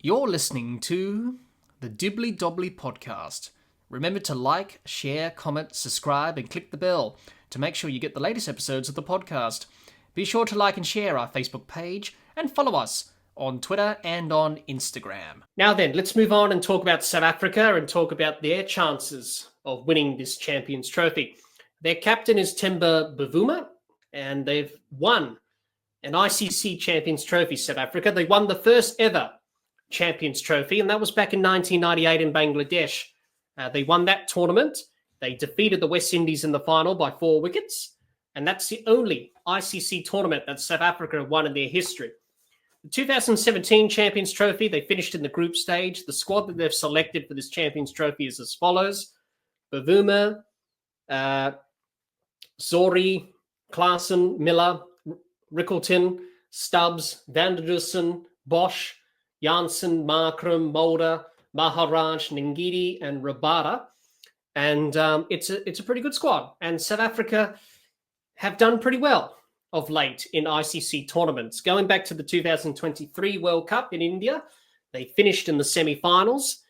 You're listening to the Dibbly Dobbly Podcast. Remember to like, share, comment, subscribe, and click the bell to make sure you get the latest episodes of the podcast. Be sure to like and share our Facebook page and follow us on Twitter and on Instagram. Now then, let's move on and talk about South Africa and talk about their chances of winning this Champions Trophy. Their captain is Temba Bavuma, and they've won an ICC Champions Trophy, South Africa. They won the first ever Champions Trophy, and that was back in 1998 in Bangladesh. They won that tournament. They defeated the West Indies in the final by 4 wickets, and that's the only ICC tournament that South Africa have won in their history. The 2017 Champions Trophy, they finished in the group stage. The squad that they've selected for this Champions Trophy is as follows: Bavuma, Zori, Klaassen, Miller, Rickleton, Stubbs, Van der Dussen, Bosch, Janssen, Markram, Mulder, Maharaj, Ngidi, and Rabada. And it's a pretty good squad. And South Africa have done pretty well of late in ICC tournaments. Going back to the 2023 World Cup in India, they finished in the semi-finals.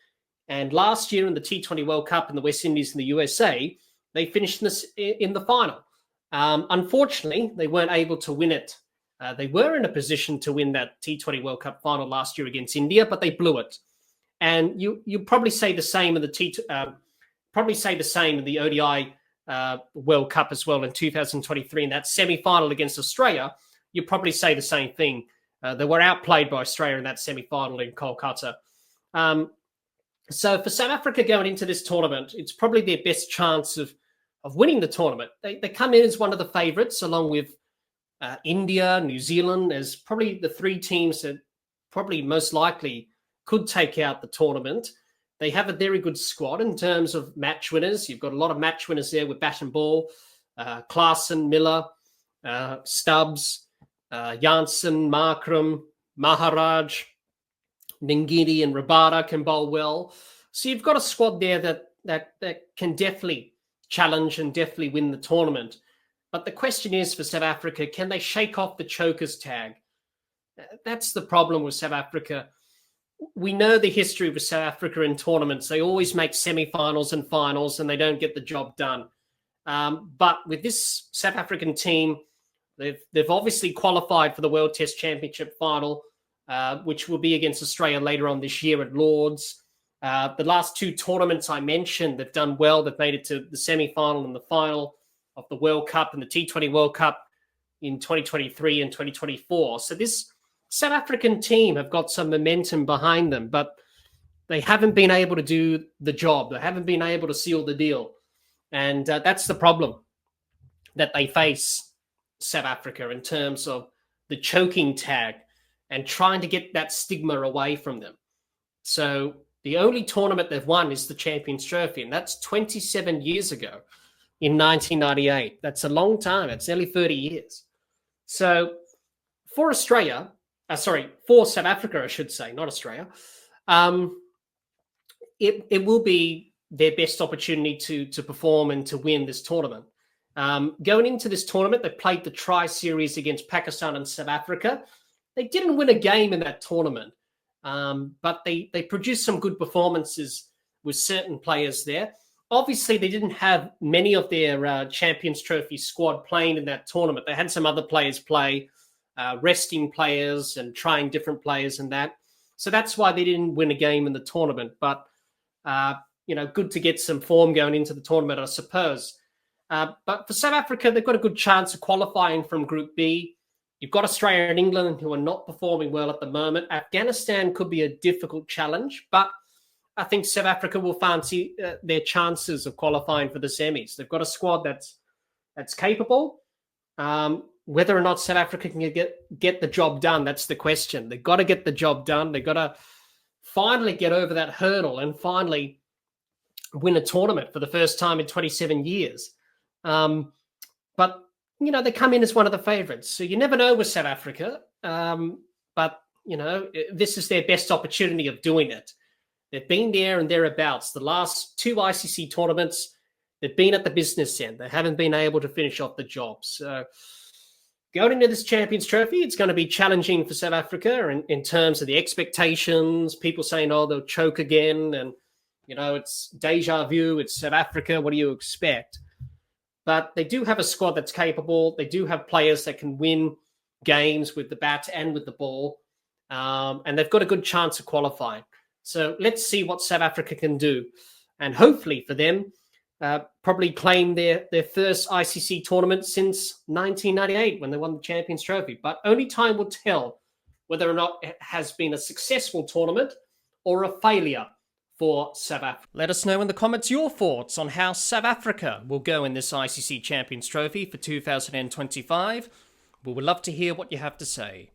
And last year in the T20 World Cup in the West Indies and the USA, they finished in the final. Unfortunately, they weren't able to win it. They were in a position to win that T20 World Cup final last year against India, but they blew it. And you probably say the same in the ODI World Cup as well in 2023 in that semi-final against Australia. You probably say the same thing. They were outplayed by Australia in that semi-final in Kolkata. So for South Africa going into this tournament, it's probably their best chance of winning the tournament. They come in as one of the favourites, along with India, New Zealand, as probably the three teams that probably most likely could take out the tournament. They have a very good squad in terms of match winners. You've got a lot of match winners there with bat and ball. Klaassen, Miller, Stubbs, Janssen, Markram, Maharaj, Ngidi, and Rabada can bowl well. So you've got a squad there that can definitely challenge and definitely win the tournament. But the question is for South Africa, can they shake off the chokers tag? That's the problem with South Africa. We know the history with South Africa in tournaments. They always make semi-finals and finals and they don't get the job done. But with this South African team, they've obviously qualified for the World Test Championship final, which will be against Australia later on this year at Lord's. The last two tournaments I mentioned, they've done well. They've made it to the semi-final and the final of the World Cup and the T20 World Cup in 2023 and 2024. So this South African team have got some momentum behind them, but they haven't been able to do the job. They haven't been able to seal the deal. And that's the problem that they face, South Africa, in terms of the choking tag and trying to get that stigma away from them. So the only tournament they've won is the Champions Trophy, and that's 27 years ago. In 1998. That's a long time. It's nearly 30 years. So for South Africa, I should say, not Australia, it will be their best opportunity to perform and to win this tournament. Going into this tournament, they played the tri-series against Pakistan and South Africa. They didn't win a game in that tournament, but they produced some good performances with certain players there. Obviously, they didn't have many of their Champions Trophy squad playing in that tournament. They had some other players play, resting players and trying different players and that. So that's why they didn't win a game in the tournament. But, good to get some form going into the tournament, I suppose. But for South Africa, they've got a good chance of qualifying from Group B. You've got Australia and England who are not performing well at the moment. Afghanistan could be a difficult challenge, but I think South Africa will fancy their chances of qualifying for the semis. They've got a squad that's capable. Whether or not South Africa can get the job done, that's the question. They've got to get the job done. They've got to finally get over that hurdle and finally win a tournament for the first time in 27 years. But, they come in as one of the favourites. So you never know with South Africa. But, this is their best opportunity of doing it. They've been there and thereabouts. The last two ICC tournaments, they've been at the business end. They haven't been able to finish off the job. So going into this Champions Trophy, it's going to be challenging for South Africa in terms of the expectations. People saying, oh, they'll choke again. And, it's deja vu. It's South Africa. What do you expect? But they do have a squad that's capable. They do have players that can win games with the bat and with the ball. And they've got a good chance of qualifying. So let's see what South Africa can do. And hopefully for them, probably claim their first ICC tournament since 1998 when they won the Champions Trophy. But only time will tell whether or not it has been a successful tournament or a failure for South Africa. Let us know in the comments your thoughts on how South Africa will go in this ICC Champions Trophy for 2025. We would love to hear what you have to say.